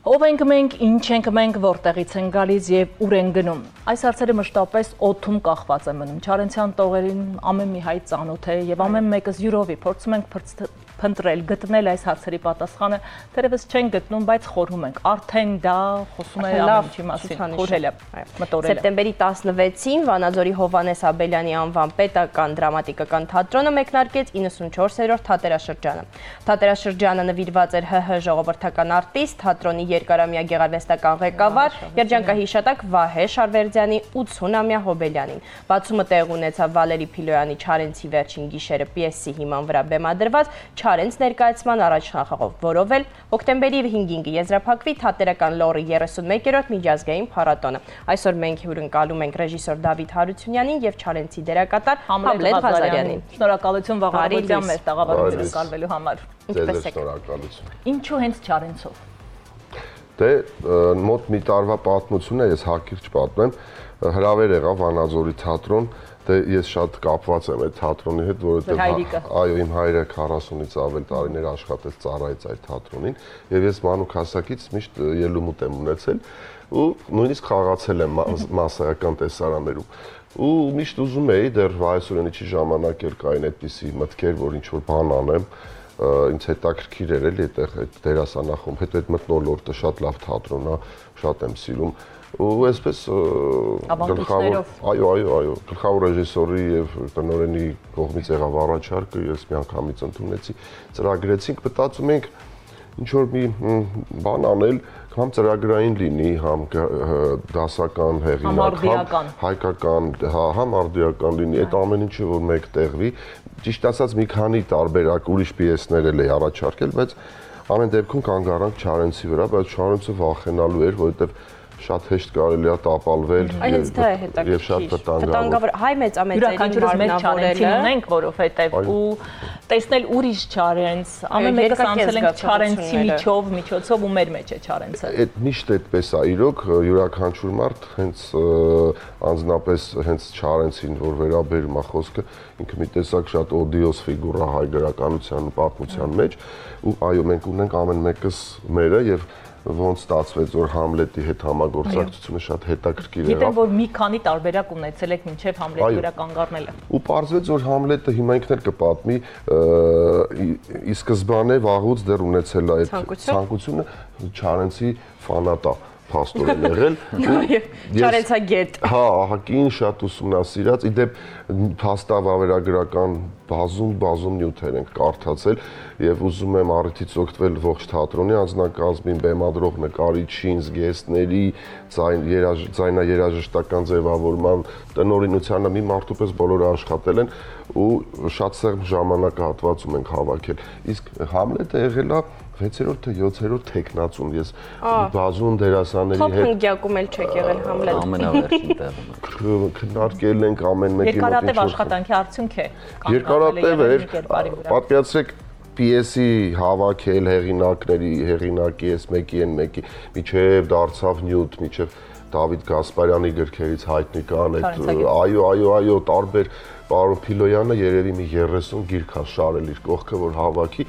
Ով ենք մենք, ինչ ենք մենք, որտեղից են գալիս եւ ուր են գնում։ Այս հարցերը մշտապես օդում կախված են մնում։ Չարենցյան տողերին ամեն մի հայ ծանոթ է եւ ամեն մեկս յուրովի փորձում ենք փնտրել, գտնել այս հարցերի պատասխանը, թերևս չեն գտնում, բայց խորհում ենք։ Արդեն դա խոսում է ամեն ինչի մասին, խորհելը, մտորելը։ Սեպտեմբերի 16-ին Վանաձորի Հովհաննես Աբելյանի անվան պետական դրամատիկական թատրոնը մեկնարկեց 94-րդ թատերաշրջանը։ Թատերաշրջանը նվիրված էր ՀՀ ժողովրդական արտիստ, թատրոնի երկարամյա գեղարվեստական ղեկավար, երջանկահիշատակ Վահե Շարվերդյանի 80-ամյա հոբելյանին։ Բացումը տեղ ունեցավ Վալերի Փիլոյանի Չարենցի վերջին գիշերը պիեսի հիման վրա բեմադրված Չարենց ներկայացման առաջնախաղով, որով էլ հոկտեմբերի 5-ին կեզրափակվի թատերական լոռի 31-րդ միջազգային փառատոնը։ Այսօր մենք հյուրընկալում ենք ռեժիսոր Դավիթ Հարությունյանին եւ Չարենցի դերակատար Համլետ Ղազարյանին։ Շնորհակալություն Վաղարովյան մեր տաղավարին կալվելու համար։ Ձեզ շնորհակալություն։ Ինչու հենց Չարենցով։ Դե մոտ մի տարվա պատմություն է, ես հակիրճ պատմեմ, հրավեր եղավ Վանաձորի թատրոն, դե ես շատ կապված եմ այդ թատրոնի հետ, որովհետև այո, իմ հայրը 40-ից ավել տարիներ աշխատեց ծառայեց այդ թատրոնին, եւ ես մանուկ հասակից միշտ ելումուտ եմ ունեցել ու նույնիսկ խաղացել եմ մասսայական տեսարաններում։ Ու միշտ ուզում էի դեռ Վայսուրենիչի ժամանակ էլ կային այդպիսի մտքեր, որ ինչ որ բան անեմ, ինձ հետաքրքիր էր էլի այդտեղ այդ դերասանախում, հետո այդ մթնոլորտը շատ լավ թատրոն է, շատ եմ սիրում։ Ու այսպես գլխավոր ռեժիսորի եւ տնօրենի կողմից եղավ առաջարկը, ես միանգամից ընդունեցի, ծրագրեցինք, մտածում ենք ինչ որ մի բան անել, համ ծրագրային լինի, համ դասական հեղինակ, համ հայկական, համ արդիական լինի, այդ ամեն ինչը որ մեկ տեղվի, ճիշտ ասած մի քանի տարբերակ ուրիշ պիեսներ էլ էի առաջարկել, բայց ամեն դեպքում կանգ առանք Չարենցի վրա, բայց Չարենցը վախենալու էր, որովհետեւ շատ հեշտ կարելի է տապալվել եւ շատ վտանգավոր։ Հայ մեծամեծերին մարմնավորելը ունենք, որովհետեւ ու տեսնել ուրիշ Չարենց, ամեն մեկս անցել ենք Չարենցի միջոցով ու մեր մեջ է Չարենցը։ Այդ միշտ այդպես է, իրոք յուրաքանչյուր մարդ հենց անձնապես հենց Չարենցին որ վերաբերում է խոսքը, ինքը մի տեսակ շատ օդիոս ֆիգուրա հայ գրականության ու պատմության մեջ, ու այո, մենք ունենք ամեն մեկս մերը եւ ոնց ստացվեց որ Համլետի հետ համագործակցությունը շատ հետաքրքիր եղավ։ Գիտեմ որ մի քանի տարբերակ ունեցել եք մինչև Համլետի վերականգառնելը։ Ու պարզվեց որ Համլետը հիմա ինքն էլ կպատմի ի սկզբանե վաղուց դեռ ունեցել է այդ ցանկությունը Չարենցի ֆանատա փաստորեն եղել Չարենցագետ։ Հա, ահագին շատ ուսումնասիրած, իդեպ փաստավավերագրական բազում նյութեր ենք կարդացել եւ ուզում եմ առիթից օգտվել ողջ թատրոնի անձնակազմին, բեմադրող նկարիչին, զգեստների, ձայնաերաժշտական ձևավորման, տնօրինությանը մի մարդու պես բոլորը աշխատել են ու շատ սեղմ ժամանակահատվածում ենք հավաքել։ Իսկ Համլետը եղել է 6-րդ թե 7-րդ տեխնացում ես բազում դերասանների հետ Փոքրիկյակում էլ չեք եղել Համլետ։ Ամենավերջին տեղում քննարկել ենք ամեն մեկի մոտ երկարատև աշխատանքի արդյունք է։ Երկարատև էր, պատկերացրեք պիեսի հավաքել հեղինակի ես մեկի միջև դարձավ նյութ, միջև Դավիթ Գասպարյանի գրքերից հայտնի կան այդ այո տարբեր պարոն Փիլոյանը երևի մի 30 գիրք է շարել իր կողքը որ հավաքի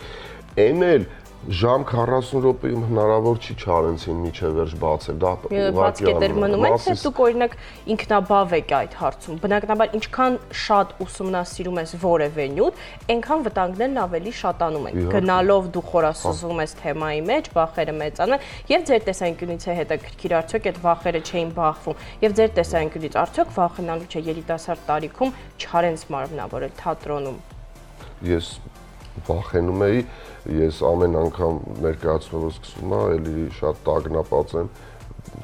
այն էլ Ժամ 40 րոպեում հնարավոր չի Չարենցին միջև վերջ բացել, դա ուղղակի կետեր մնում է, թե դուք օրինակ ինքնաբավ եք այդ հարցում, բնականաբար ինչքան շատ ուսումնասիրում ես որևէ նյութ, այնքան վտանգներն ավելի շատանում են, գնալով դու խորասուզվում ես թեմայի մեջ, վախերը մեծանում են, եւ ձեր տեսանկյունից է հետաքրքիր արդյոք այդ վախերը չէին բախվում, եւ ձեր տեսանկյունից արդյոք վախենալու չէ երիտասարդ տարիքում Չարենց մարմնավորել թատրոնում։ Ես վախենում էի, ես ամեն անգամ ներկայացնում որ սկսում եմ, էլի շատ տագնապած եմ,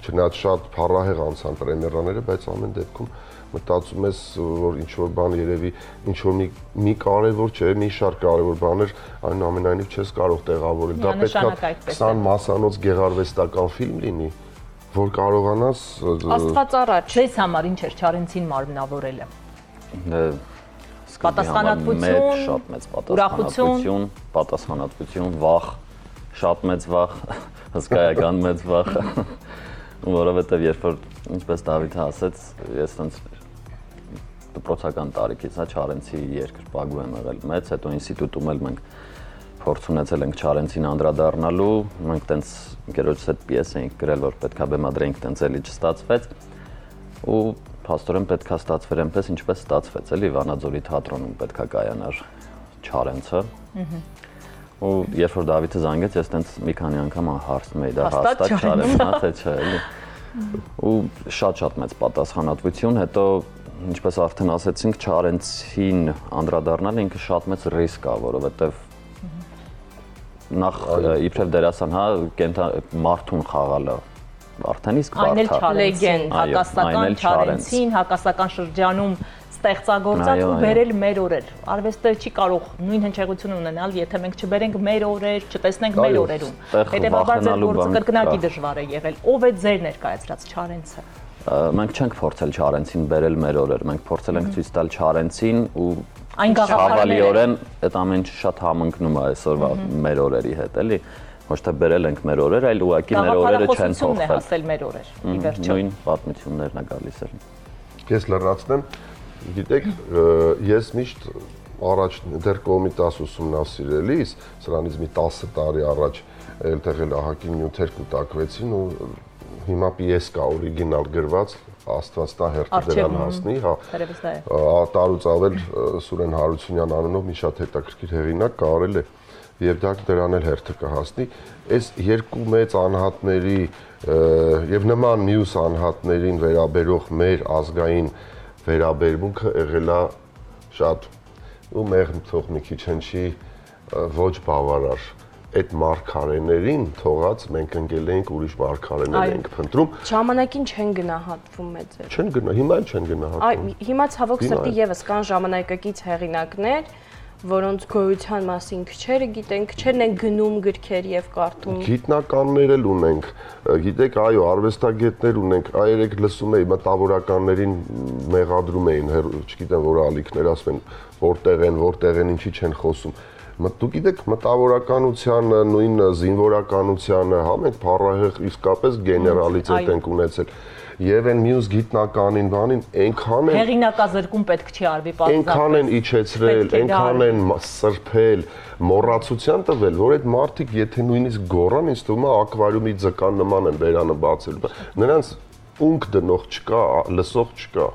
չնայած շատ փառահեղ անցան պրեմիերաները, բայց ամեն դեպքում մտածում ես, որ ինչ-որ բան երևի, ինչ-որ մի կարևոր չէ, մի շարք կարևոր բաներ, այնուամենայնիվ չես կարող տեղավորել, դա պետք է 20 մասանոց գեղարվեստական ֆիլմ լինի, որ կարողանաս Աստված առաջ։ Ձեզ համար ինչ էր Չարենցին մարմնավորելը։ Պատասխանատվություն, շատ մեծ պատասխանատվություն, վախ, շատ մեծ վախ, հսկայական մեծ վախ, որովհետև երբ որ ինչպես Դավիթը ասեց, ես տենց դպրոցական տարիքից Չարենցի երկրպագու եմ եղել մեծ, հետո ինստիտուտում էլ մենք փորձ ունեցել ենք Չարենցին անդրադառնալու, մենք տենց ընկերոջս հետ պիես էինք գրել, որ պետքա բեմադրեինք, տենց էլի չստացվեց ու փաստորեն պետքա ստացվեր այնպես, ինչպես ստացվեց, էլի Վանաձորի թատրոնում պետքա կայանար Չարենցը։ Ու երբ որ Դավիթը զանգեց, ես տենց մի քանի անգամ հարցնում էի, դա հաստատ Չարենցն է, թե չէ, էլի։ Ու շատ մեծ պատասխանատվություն, հետո ինչպես արդեն ասեցինք, Չարենցին անդրադառնալը ինքը շատ մեծ ռիսկ է, որովհետև նախ իբրև դերասան, հա, մարդուն խաղալը արդեն իսկ բարդ է։ Լեգենդ, հակասական Չարենցին, հակասական շրջանում ստեղծագործած ու բերել մեր օրեր։ Արվեստը չի կարող նույն հնչեղությունը ունենալ, եթե մենք չբերենք մեր օրեր, չտեսնենք մեր օրերում։ Հետևաբար ձեր գործը կրկնակի դժվար է եղել։ Ով է ձեր ներկայացրած Չարենցը։ Մենք չենք փորձել Չարենցին բերել մեր օրեր, մենք փորձել ենք ցույց տալ Չարենցին ու այն գաղափարիորեն այդ ամեն ինչ շատ համընկնում է այսօրվա մեր օրերի հետ, էլի։ Ոչ թե բերել ենք մեր օրեր, այլ ուղղակի մեր օրերը չեն փոխվել։ Հասել մեր օրեր, ի վերջո։ Նույն պատմություններն է գալիս էլ։ Ես լրացնեմ, գիտեք, ես միշտ առաջ դեռ Կոմիտաս ուսումնասիրելիս, սրանից մի 10 տարի առաջ այլտեղ ահագին նյութեր կուտակվեցին ու հիմա պիես կա օրիգինալ գրված, Աստված տա հերթը դրան հասնի, հա։ Տարուց ավել Սուրեն Հարությունյան անունով մի շատ հետաքրքիր հեղինակ կարել է եւ դա դրան էլ հերթը կհասնի։ Այս երկու մեծ անհատների եւ նման մյուս անհատներին վերաբերող մեր ազգային վերաբերմունքը եղել է շատ ու մեղմ թող մի քիչ հնչի ոչ բավարար։ Այդ մարգարեներին թողած մենք ընկել ենք ուրիշ մարգարեներ ենք փնտրում։ Ժամանակին չեն գնահատվում մեծեր։ Չեն գնա, հիմա էլ չեն գնահատվում։ Հիմա ցավոք սրտի եւս կան ժամանակակից հեղինակներ, որոնց գոյության մասին քչերը գիտեն, քչերն են գնում գրքեր եւ կարդում։ Գիտնականներ էլ ունենք, գիտեք, այո, արվեստագետներ ունենք, այերեք լսում էի մտավորականներին մեղադրում էին, չգիտեմ որ ալիքներ ասում են, որտեղ են, ինչի չեն խոսում։ Դուք գիտեք, մտավորականությանը, նույն զինվորականությանը, հա մենք փառահեղ իսկապես գեներալիտետ ենք ունեցել։ Եվ այն մյուս գիտնականին բանին այնքան են հեղինակազրկում պետք չի արվի պարզապես։ Այնքան են իջեցրել, այնքան են սրբել, մոռացության տվել, որ այդ մարդիկ եթե նույնիսկ գոռան, ինձ թվում է ակվարիումի ձկան նման են բերանը բացել։ Նրանց ունք դնող չկա, լսող չկա։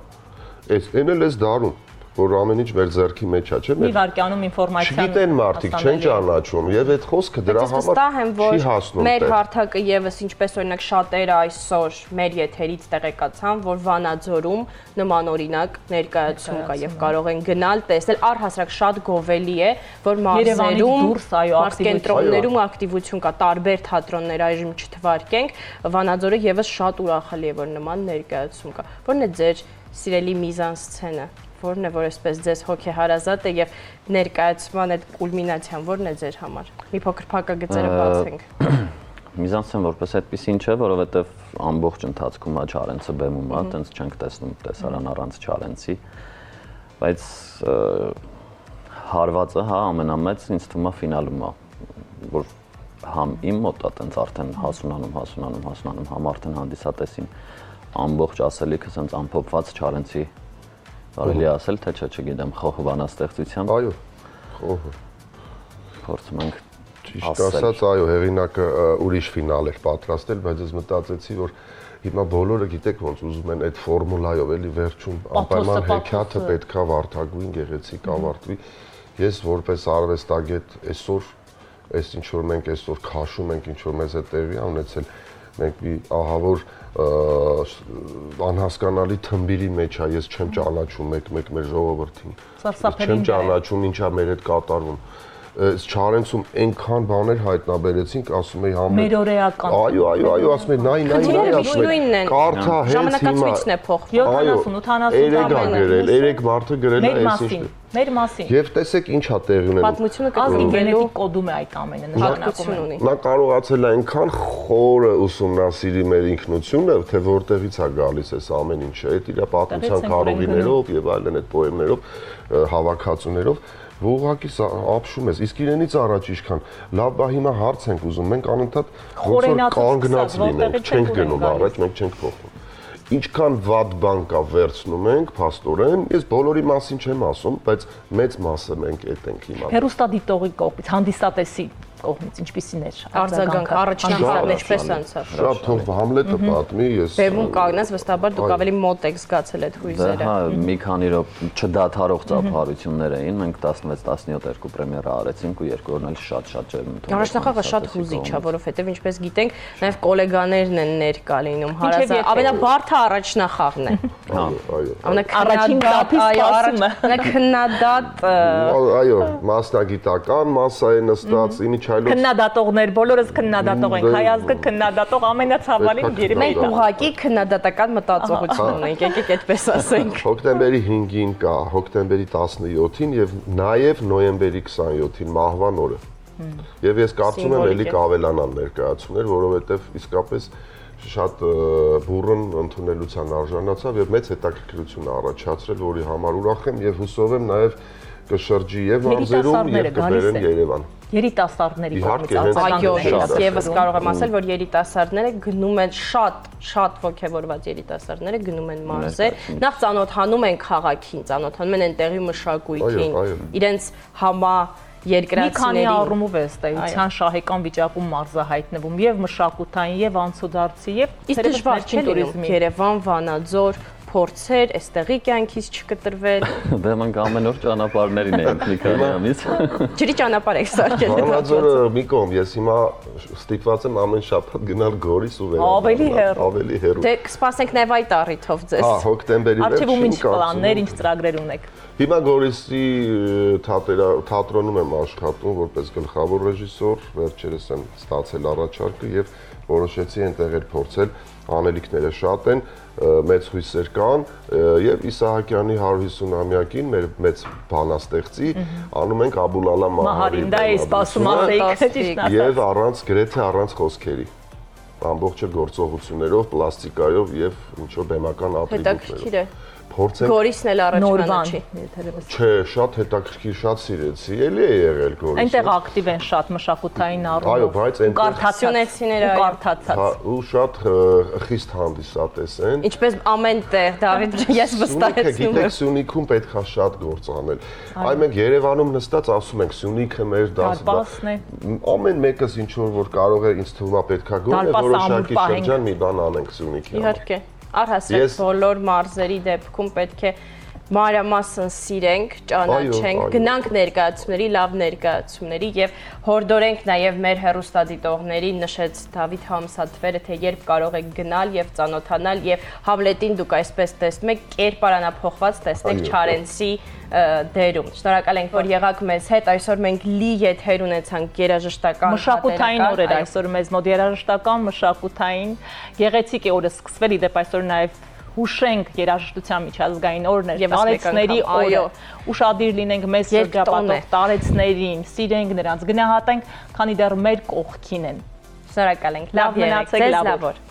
Այն էլ էս դարում որ ամեն ինչ մեր ձեռքի մեջ է, չէ՞։ Մի վարքյանում ինֆորմացիան չգիտեն մարդիկ, չեն ճանաչում եւ այդ խոսքը դրա համար չի հասնում։ Մեր հարթակը եւս ինչպես օրինակ շատերը այսօր մեր եթերից տեղեկացան, որ Վանաձորում նմանօրինակ ներկայացում կա եւ կարող են գնալ, տեսնել, առհասարակ շատ գովելի է, որ մարզերում, կենտրոններում ակտիվություն կա, տարբեր թատրոններ այժմ չթվարկենք, Վանաձորը եւս շատ ուրախալի է, որ նման ներկայացում կա։ Որն է ձեր սիրելի միզանսցենը, որն է, որ այսպես ձեզ հոգեհարազատ է եւ ներկայացման այդ կուլմինացիան որն է ձեր համար։ Մի փոքր փակագծերը բացենք։ Միզանսցեն որպես այդպեսին չէ, որովհետեւ ամբողջ ընթացքում է Չարենցը բեմում, հա, տենց չենք տեսնում տեսարան առանց Չարենցի, բայց հարվածը, հա, ամենամեծ ինձ թվում է ֆինալում է, որ համ իմ մոտ է տենց արդեն հասունանում, համ արդեն հանդիսատեսին ամբողջ ասելիքը սենց ամփոփված Չարենցի կարելի ասել, թե չէ, չգիտեմ, խոհ բանաստեղծությամբ։ Այո, խոհը։ Փորձում ենք ճիշտ ասած, այո, հեղինակը ուրիշ ֆինալ էր պատրաստել, բայց ես մտածեցի, որ հիմա բոլորը գիտեք ոնց ուզում են այդ ֆորմուլայով էլի վերջում անպայման հեքիաթը պետքա վարդագույն գեղեցիկ ավարտվի։ Ես որպես արվեստագետ այսօր այս ինչ որ մենք այսօր քաշում ենք, ինչ որ մեզ է տեղի ունեցել, մենք մի ահավոր անհասկանալի թմբիրի մեջ է, ես չեմ ճանաչում մեկ մեր ժողովրդին։ Չեմ ճանաչում ինչա մեր հետ կատարվում։ Չարենցում այնքան բաներ հայտնաբերեցինք, ասում էի համը։ Մերօրեական։ Այո, ասում էի, նայ, ասում էի։ Կարթա հենց հիմա։ Ժամանակացույցն է փոխվում։ 70-80 գրել, 3 մարդը գրել է այսինչ։ Մեր մասին։ Եվ տեսեք ինչա տեղի ունենում։ Պատմությունը ազգի գենետիկ կոդում է այդ ամենը նշանակություն ունի։ Նա կարողացել է այնքան խորը ուսումնասիրի մեր ինքնությունը, թե որտեղից է գալիս այս ամեն ինչը, այդ իր պատմության քարոզիներով եւ այլն այդ պոեմներով, հավաքածուներով, որ ուղղակի ապշում ես։ Իսկ իրենից առաջ ինչքան լավ, բա հիմա հարց ենք ուզում, մենք անընդհատ ոնց որ կանգնած լինենք, չենք գնում առաջ, մենք չենք փոխվում։ ինչքան վատ բան կա վերցնում ենք, փաստորեն, ես բոլորի մասին չեմ ասում, բայց մեծ մասը մենք այդ ենք հիմա։ Հերոստատիտողի կողմից, հանդիսատեսի կողմից ինչպիսին էր արձագանքը, առաջնահերթն ինչպես անցավ։ Շատ թող Համլետը պատմի, ես Բերվում կանգնած վստահաբար դուք ավելի մոտ եք զգացել այդ հույզերը։ Հա, մի քանի րոպե չդադարող ծափահարություններ էին, մենք 16-17 պրեմիերա արեցինք ու երկու օրն էլ շատ ջերմ ընդունել։ Առաջնախաղը շատ հուզիչ է, որովհետև ինչպես գիտենք, նաև կոլեգաներն են ներկա լինում, ամենաբարդը առաջնախաղն է։ Այո։ Առաջին դափի սպասումը։ Քննադատ Այո, մասնագիտական մասա է նստած, իմիջ այլոց Քննադատողներ, բոլորս քննադատող ենք, հայ ազգը քննադատող ամենացավալին երևի։ մենք ուղղակի քննադատական մտածողություն ունենք, եկեք այդպես ասենք։ Հոկտեմբերի 5-ին կա, հոկտեմբերի 17-ին եւ նաեւ նոյեմբերի 27-ին մահվան օրը։ Եվ ես կարծում եմ ելի կավելանան ներկայացումներ, որովհետեւ իսկապես շատ բուրըն ընդունելության արժանացավ եւ մեծ հետաքրքրություն առաջացրել, որի համար ուրախ եմ եւ հուսով եմ նաեւ կշրջի եւ մարզերում եւ կբերեն Երևան։ Երիտասարդների կողմից այո, ես կարող եմ ասել, որ երիտասարդները գնում են շատ ոգևորված երիտասարդները գնում են մարզեր, նախ ծանոթանում են քաղաքին, ծանոթանում են այնտեղի մշակույթին, իրենց համա երկրացիների։ Մի քանի առումով է ստեղծան շահեկան վիճակում մարզը հայտնվում եւ մշակութային եւ անցուդարձի եւ իսկ դժվար չէ տուրիզմի Երևան, Վանաձոր փորձեր, այստեղի կյանքից չկտրվել։ Դե մենք ամեն օր ճանապարհներին ենք մի քանի ամիս։ Ջրի ճանապարհ եք սարքել։ Վանաձորը մի կողմ, ես հիմա ստիպված եմ ամեն շաբաթ գնալ Գորիս ու վերադառնալ։ Ավելի հեռու։ Դե կսպասենք նաև այդ առիթով ձեզ։ Հա, հոկտեմբերի վերջին ինչ պլաններ, ինչ ծրագրեր ունեք։ Հիմա Գորիսի թատրոնում եմ աշխատում որպես գլխավոր ռեժիսոր, վերջերս եմ ստացել առաջարկը եւ որոշեցի այնտեղ փորձել, անելիքները շատ են, մեծ հույսեր կան եւ Իսահակյանի 150-ամյակին մեր մեծ բանաստեղծի անում ենք Աբուլալա Մահարին։ Դա է սպասում ասեիք, ճիշտ ասած։ Եվ գրեթե առանց խոսքերի։ Ամբողջը գործողություններով, պլաստիկայով եւ ինչ որ բեմական ատրիբուտներով։ Հետաքրքիր է։ Փորձենք Գորիսն էլ առաջնանը չի։ Չէ, շատ հետաքրքիր, շատ սիրեցի, էլի է եղել Գորիսը։ Այնտեղ ակտիվ են շատ մշակութային առումով։ Այո, բայց այնտեղ կարդացիոներները կարդացած։ Ու շատ խիստ հանդիսատես են։ Ինչպես ամեն տեղ, Դավիթ, ես վստահեցնում եմ։ Գիտեք, Սյունիքում պետք է շատ գործ անել։ Այ մենք Երևանում նստած ասում ենք Սյունիքը մեր դասն է։ Ամեն մեկս ինչ որ կարող է ինձ թվում է պետքա գոնե որոշակի շրջան մի բան անենք Սյունիքի համար։ Իհարկե, առհասարակ բոլոր մարզերի դեպքում պետք է մանրամասն սիրենք, ճանաչենք, գնանք ներկայացումների, լավ ներկայացումների եւ հորդորենք նաեւ մեր հեռուստադիտողներին, նշեց Դավիթ Համսաթվերը, թե երբ կարող եք գնալ եւ ծանոթանալ եւ Համլետին դուք այսպես տեսնում եք, կերպարանափոխված տեսնեք Չարենցի դերում։ Շնորհակալ ենք, որ եղաք մեզ հետ։ Այսօր մենք լի եթեր ունեցանք երաժշտական մշակութային օրեր այսօր մեզ մոտ երաժշտական, մշակութային, գեղեցիկ է օրը սկսվել, իդեպ այսօր նաեւ հուշենք երաժշտության միջազգային օրն է, տարեցների օրը, ուշադիր լինենք մեզ շրջապատող տարեցներին, սիրենք նրանց, գնահատենք, քանի դեռ մեր կողքին են։ Շնորհակալ ենք, լավ մնացեք, լավ օր։